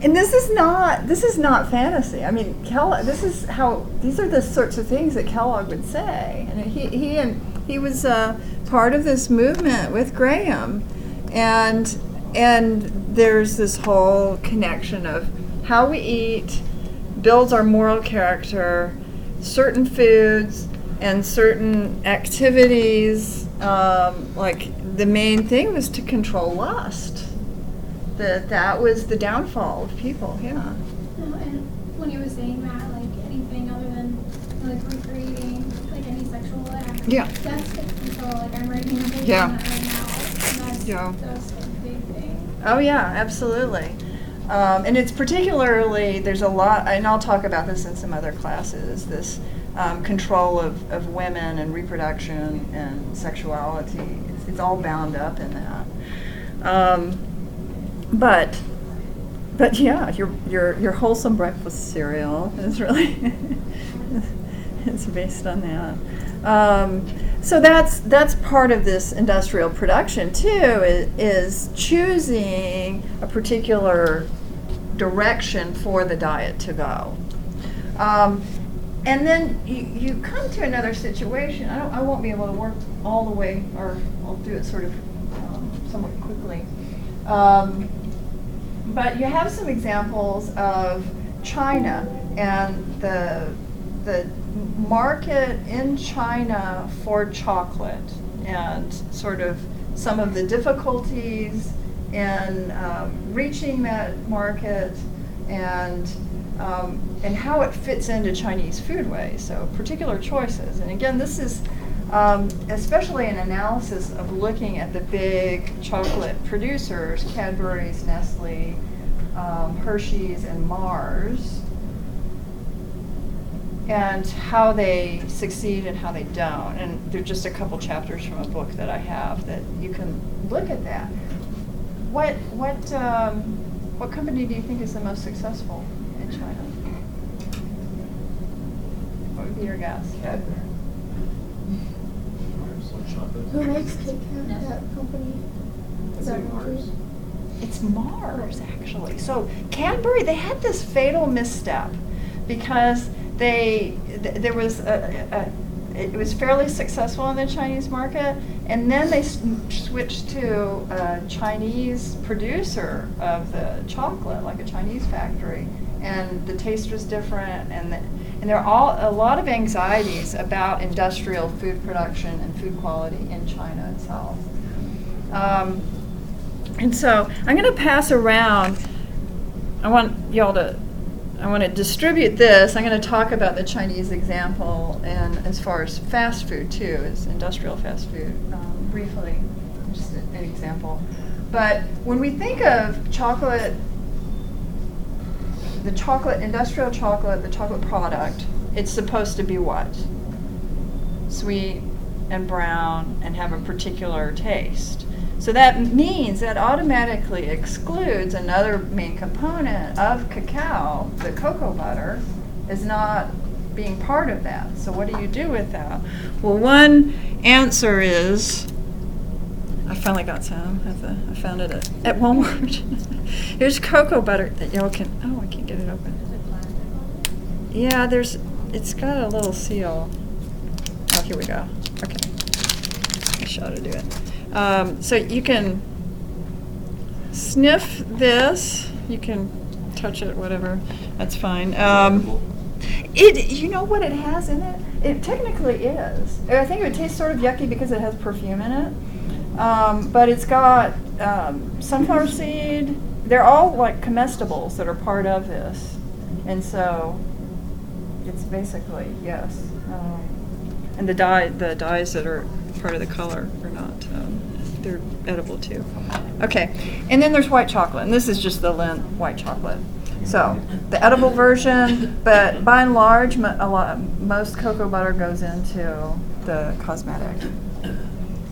Speaker 1: And this is not fantasy. I mean, these are the sorts of things that Kellogg would say. And he was part of this movement with Graham, and there's this whole connection of how we eat builds our moral character, certain foods and certain activities. Like the main thing was to control lust. That was the downfall of people. Yeah.
Speaker 9: No, and when you were saying that, like anything other than like recreating like any sexual act,
Speaker 1: Yeah.
Speaker 9: that's the control. Like I'm writing a book
Speaker 1: Yeah.
Speaker 9: on that right now. And
Speaker 1: Yeah.
Speaker 9: that's a big thing.
Speaker 1: Oh yeah, absolutely. And it's particularly, there's a lot, and I'll talk about this in some other classes, this control of women and reproduction and sexuality. It's all bound up in that. But yeah, your wholesome breakfast cereal is really it's based on that. So that's part of this industrial production too. Is choosing a particular direction for the diet to go. And then you come to another situation. I won't be able to work all the way, or I'll do it sort of somewhat quickly. But you have some examples of China and the market in China for chocolate, and sort of some of the difficulties in reaching that market, and how it fits into Chinese foodways. So particular choices. And again, this is especially an analysis of looking at the big chocolate producers, Cadbury's, Nestle, Hershey's, and Mars, and how they succeed and how they don't. And there's just a couple chapters from a book that I have that you can look at that. What company do you think is the most successful in China? What would be your guess?
Speaker 3: Cadbury.
Speaker 9: Who makes Kit Kat, that company? Is that Mars?
Speaker 1: It's Mars, actually. So Cadbury, they had this fatal misstep because there was it was fairly successful in the Chinese market, and then they switched to a Chinese producer of the chocolate, like a Chinese factory, and the taste was different, and there are a lot of anxieties about industrial food production and food quality in China itself. And so I'm going to pass around. I want to distribute this. I'm going to talk about the Chinese example, and as far as fast food too, as industrial fast food, briefly, just an example. But when we think of chocolate, the chocolate, industrial chocolate, the chocolate product, it's supposed to be what? Sweet and brown and have a particular taste. So that means that automatically excludes another main component of cacao, the cocoa butter, is not being part of that. So what do you do with that? Well, one answer is, I finally got some. I found it at Walmart. Here's cocoa butter that y'all can, oh, I can't get it open. Yeah, it's got a little seal. Oh, here we go. Okay. I should ought to do it. So you can sniff this. You can touch it, whatever. That's fine. You know what it has in it? It technically is. I think it would taste sort of yucky because it has perfume in it. But it's got sunflower seed. They're all like comestibles that are part of this. And so it's basically, yes. And the dyes that are part of the color are not, they're edible too. Okay, and then there's white chocolate, and this is just the Lindt white chocolate. So the edible version, but by and large, most cocoa butter goes into the cosmetic.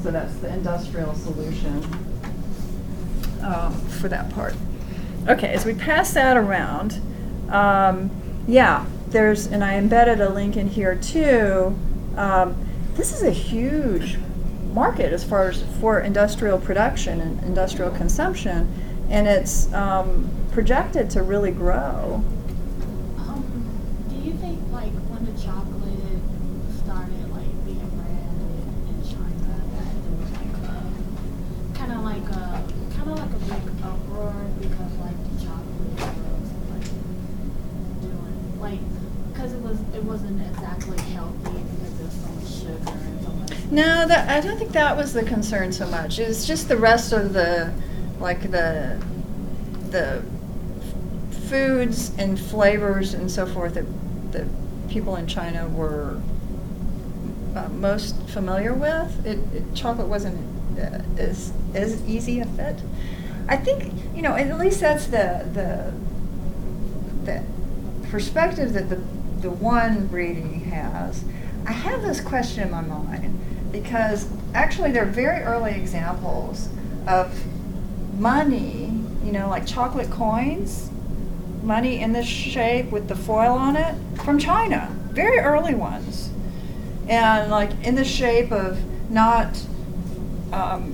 Speaker 1: So that's the industrial solution for that part. Okay, as we pass that around, yeah, and I embedded a link in here too. This is a huge market as far as for industrial production and industrial consumption, and it's projected to really grow.
Speaker 13: Do you think like when the chocolate started like being branded in China that it was like kind of like a big uproar because like the chocolate was like doing like because it wasn't exactly healthy because there's so much sugar and so much.
Speaker 1: No, I don't think that was the concern so much. It's just the rest of the foods and flavors and so forth that people in China were most familiar with. Chocolate wasn't as easy a fit. I think, at least that's the perspective that the one reading has. I have this question in my mind because actually there are very early examples of money, like chocolate coins, money in this shape with the foil on it from China, very early ones. And like in the shape of not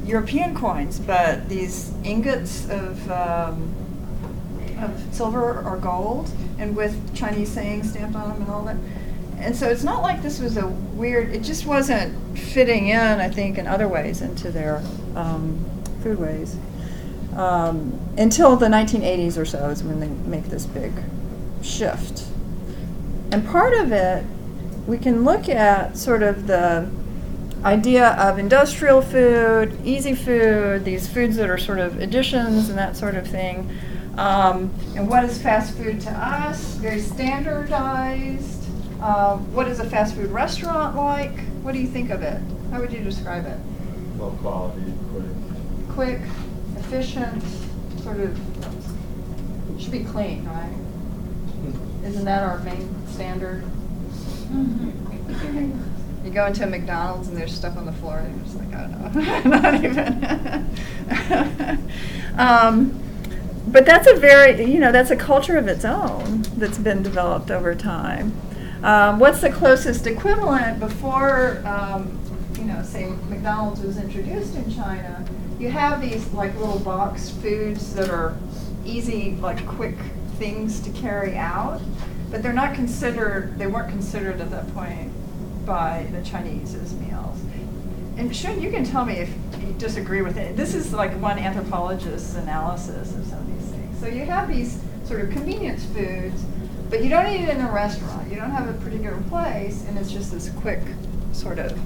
Speaker 1: European coins, but these ingots of silver or gold, and with Chinese sayings stamped on them and all that. And so it's not like this was a weird, it just wasn't fitting in, I think, in other ways into their foodways. Until the 1980s or so is when they make this big shift. And part of it, we can look at sort of the idea of industrial food, easy food, these foods that are sort of additions and that sort of thing. And what is fast food to us? Very standardized. What is a fast food restaurant like? What do you think of it? How would you describe it?
Speaker 3: Low quality,
Speaker 1: Quick, efficient, sort of, should be clean, right? Isn't that our main standard? You go into a McDonald's and there's stuff on the floor and you're just like, oh no, not even. But that's a very, that's a culture of its own that's been developed over time. What's the closest equivalent before, say McDonald's was introduced in China? You have these like little box foods that are easy, like quick things to carry out, but they weren't considered at that point by the Chinese as meals. And Shun, you can tell me if you disagree with it. This is like one anthropologist's analysis of some of these things. So you have these sort of convenience foods, but you don't eat it in a restaurant. You don't have a particular place, and it's just this quick sort of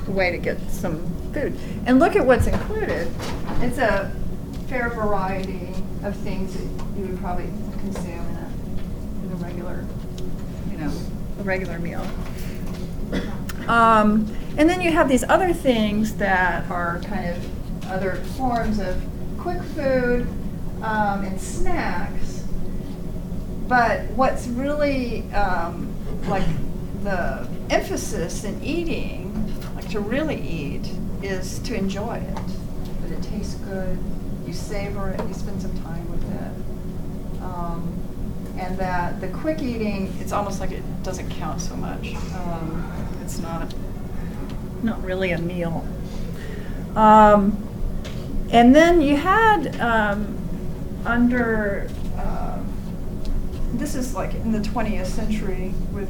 Speaker 1: way to get some food. And look at what's included. It's a fair variety of things that you would probably consume in a regular meal. And then you have these other things that are kind of other forms of quick food and snacks. But what's really like the emphasis in eating, like to really eat, is to enjoy it. That it tastes good, you savor it, you spend some time with it. And that the quick eating, it's almost like it doesn't count so much. It's not really a meal. And then you had under, this is like in the 20th century with,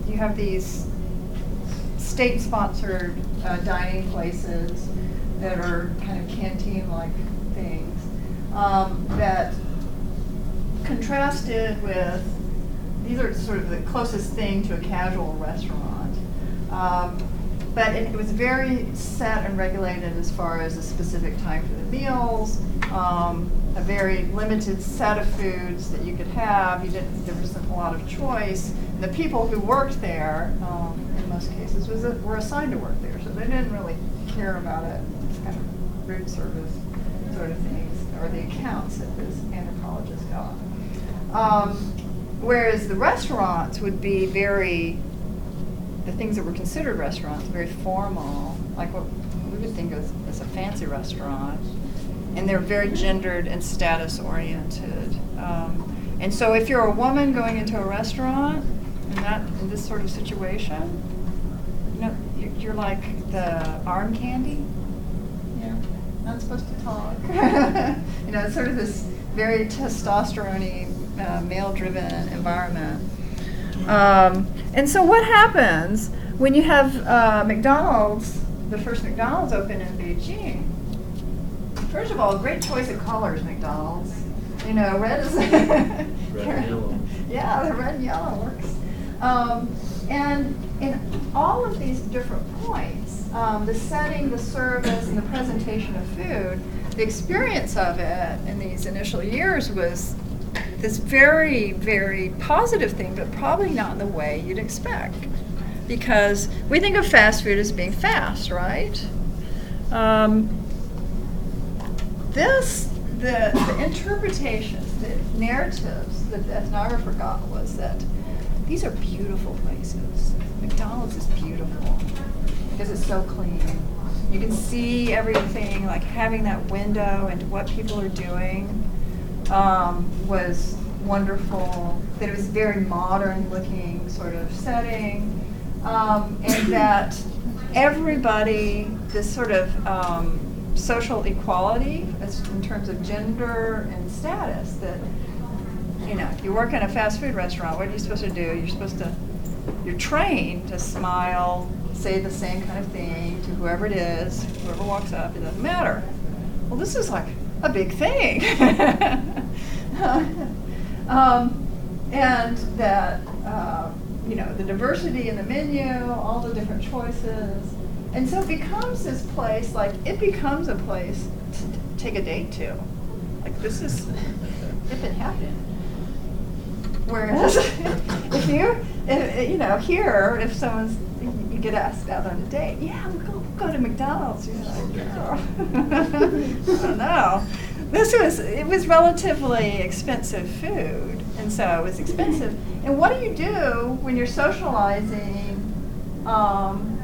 Speaker 1: you have these state-sponsored dining places that are kind of canteen-like things that contrasted with, these are sort of the closest thing to a casual restaurant. But it was very set and regulated as far as a specific time for the meals, a very limited set of foods that you could have. There wasn't a lot of choice. And the people who worked there, in most cases, were assigned to work there, so they didn't really care about it. It's kind of room service sort of things, or the accounts that this anthropologist got. Whereas the restaurants would be the things that were considered restaurants, very formal, like what we would think of as a fancy restaurant. And they're very gendered and status oriented. And so if you're a woman going into a restaurant in this sort of situation, you're like the arm candy. Not supposed to talk. It's sort of this very testosterone-y, male-driven environment. And so what happens when you have McDonald's, the first McDonald's opened in Beijing? First of all, great choice of colors, McDonald's. Red is...
Speaker 3: Red and yellow.
Speaker 1: Yeah, the red and yellow works. And in all of these different points, the setting, the service, and the presentation of food, the experience of it in these initial years was this very, very positive thing, but probably not in the way you'd expect. Because we think of fast food as being fast, right? The interpretations, the narratives that the ethnographer got was that these are beautiful places. McDonald's is beautiful because it's so clean. You can see everything, like having that window into what people are doing was wonderful. That it was a very modern looking sort of setting. And that everybody, this sort of social equality in terms of gender and status, that if you work in a fast food restaurant, what are you supposed to do? You're trained to smile, say the same kind of thing to whoever it is, whoever walks up, it doesn't matter. Well, this is like a big thing. And that, the diversity in the menu, all the different choices. And so it becomes this place, it becomes a place to take a date to. Like, this is, if it happened. Whereas, if someone's, you get asked out on a date, yeah, we'll go to McDonald's. You're like, girl. I don't know. It was relatively expensive food, and so it was expensive. And what do you do when you're socializing on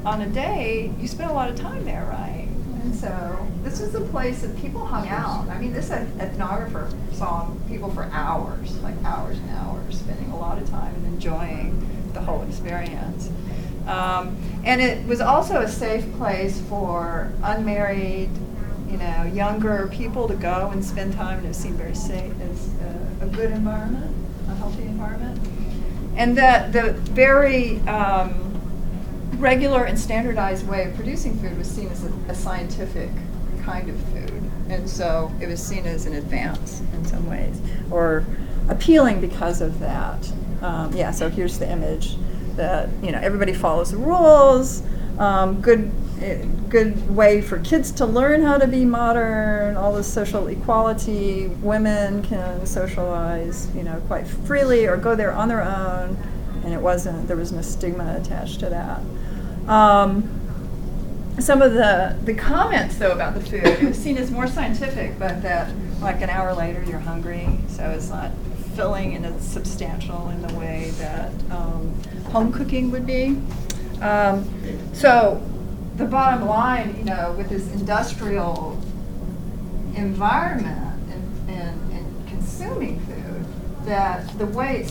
Speaker 1: a date? You spend a lot of time there, right? And so this was a place that people hung out. I mean, this ethnographer saw people for hours, like hours and hours, spending a lot of time and enjoying the whole experience. And it was also a safe place for unmarried, younger people to go and spend time, and it seemed very safe, as a good environment, a healthy environment. And that the very regular and standardized way of producing food was seen as a scientific kind of food. And so it was seen as an advance in some ways, or appealing because of that. So here's the image that, everybody follows the rules, good way for kids to learn how to be modern, all this social equality, women can socialize, quite freely or go there on their own, and there was no stigma attached to that. some of the comments though about the food, it was seen as more scientific, but that like an hour later you're hungry, so it's not filling and it's substantial in the way that home cooking would be. So the bottom line, you know, with this industrial environment and consuming food, that the way it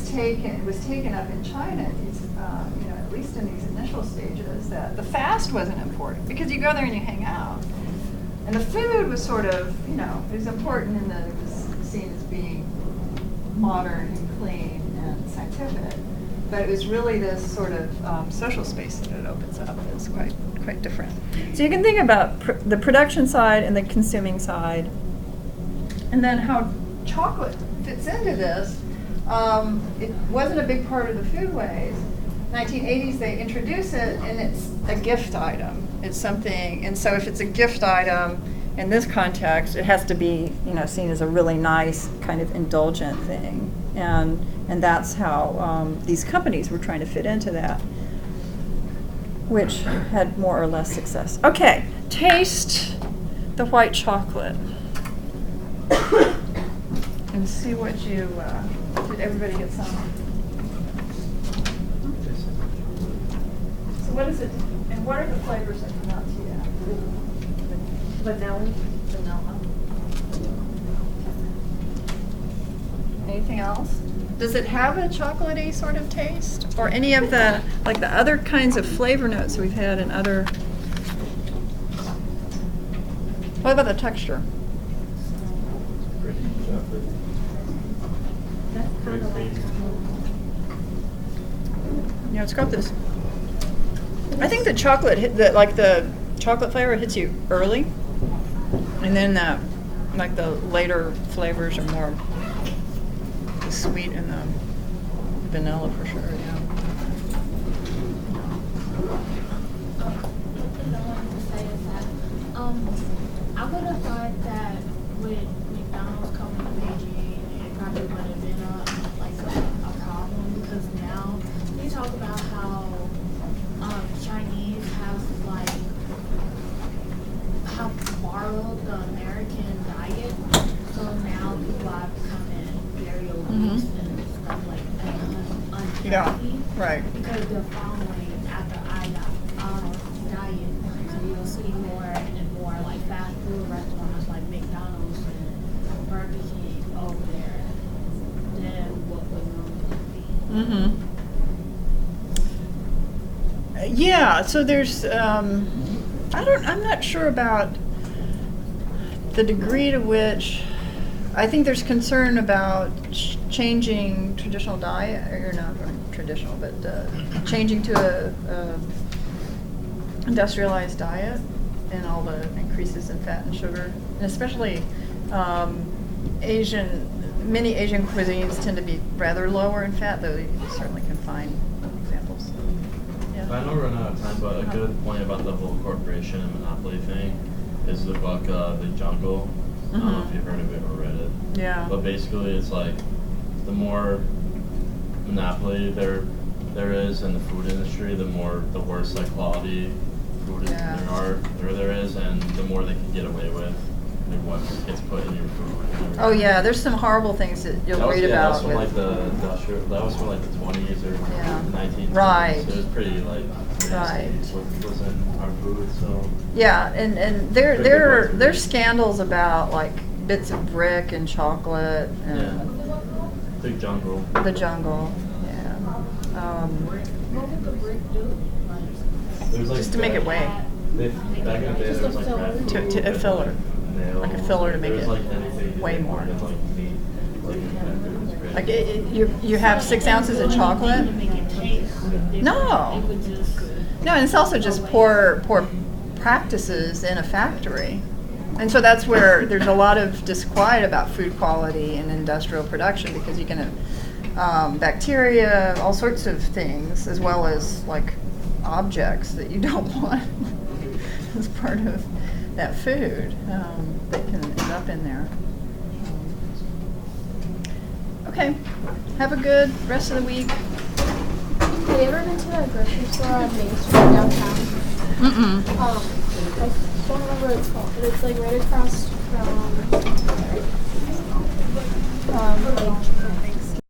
Speaker 1: was taken up in China, you know, at least in these initial stages, that the fast wasn't important because you go there and you hang out. And the food was sort of, you know, it was important in that it was seen as being modern and clean and scientific. But it was really this sort of social space that it opens up is quite different. So you can think about the production side and the consuming side, and then how chocolate fits into this. It wasn't a big part of the Foodways. 1980s they introduce it, and it's a gift item. It's something, and so if it's a gift item in this context, it has to be, you know, seen as a really nice kind of indulgent thing, and that's how these companies were trying to fit into that, which had more or less success. Okay, taste the white chocolate and see what you did. Everybody get some? So what is it, and what are the flavors that come out to you? Vanilla. Anything else? Does it have a chocolatey sort of taste, or any of the like the other kinds of flavor notes we've had in other? What about the texture? Yeah, it's got this. I think the chocolate the chocolate flavor hits you early, and then like the later flavors are more the sweet and the vanilla for sure. Yeah.
Speaker 13: I would have thought that with McDonald's coming to Beijing, it probably would have been a problem, because now we talk about how Chinese have borrowed the American diet, so now people are becoming very obese and stuff like that, unhealthy.
Speaker 1: Yeah, right.
Speaker 13: Because they're following after diet, so you'll see more and more like fast food restaurants like McDonald's and Burger King over there than what would normally be.
Speaker 1: Yeah, so there's, I'm not sure about the degree to which, I think there's concern about changing traditional diet, or not traditional, but changing to a industrialized diet and all the increases in fat and sugar, and especially many Asian cuisines tend to be rather lower in fat, though you certainly can find examples.
Speaker 3: I know we're running out of time, but a good point about the whole corporation and monopoly thing is the book, The Jungle. I don't know if you've heard of it or read it.
Speaker 1: Yeah.
Speaker 3: But basically it's like the more monopoly there is in the food industry, the worse like quality food there is, and the more they can get away with and what gets put in your food.
Speaker 1: Oh yeah, there's some horrible things that you'll read about.
Speaker 3: That was from like the 20s or 1920s.
Speaker 1: Right.
Speaker 3: So it was pretty like what was in our food. So
Speaker 1: yeah, and there's scandals about like bits of brick and chocolate and
Speaker 3: The Jungle.
Speaker 1: The Jungle. Yeah.
Speaker 13: What would the brick do?
Speaker 3: Like
Speaker 1: just to make it weigh.
Speaker 3: Back in the day, there was like
Speaker 1: a filler. Like a filler to make it weigh more. Like you have 6 ounces of chocolate? No. No, and it's also just poor practices in a factory. And so that's where there's a lot of disquiet about food quality in industrial production, because you can have bacteria, all sorts of things, as well as like objects that you don't want as part of that food that can end up in there. Okay, have a good rest of the week.
Speaker 2: Have you ever been to a grocery store on Main Street downtown? I don't remember what it's called, but it's like right across from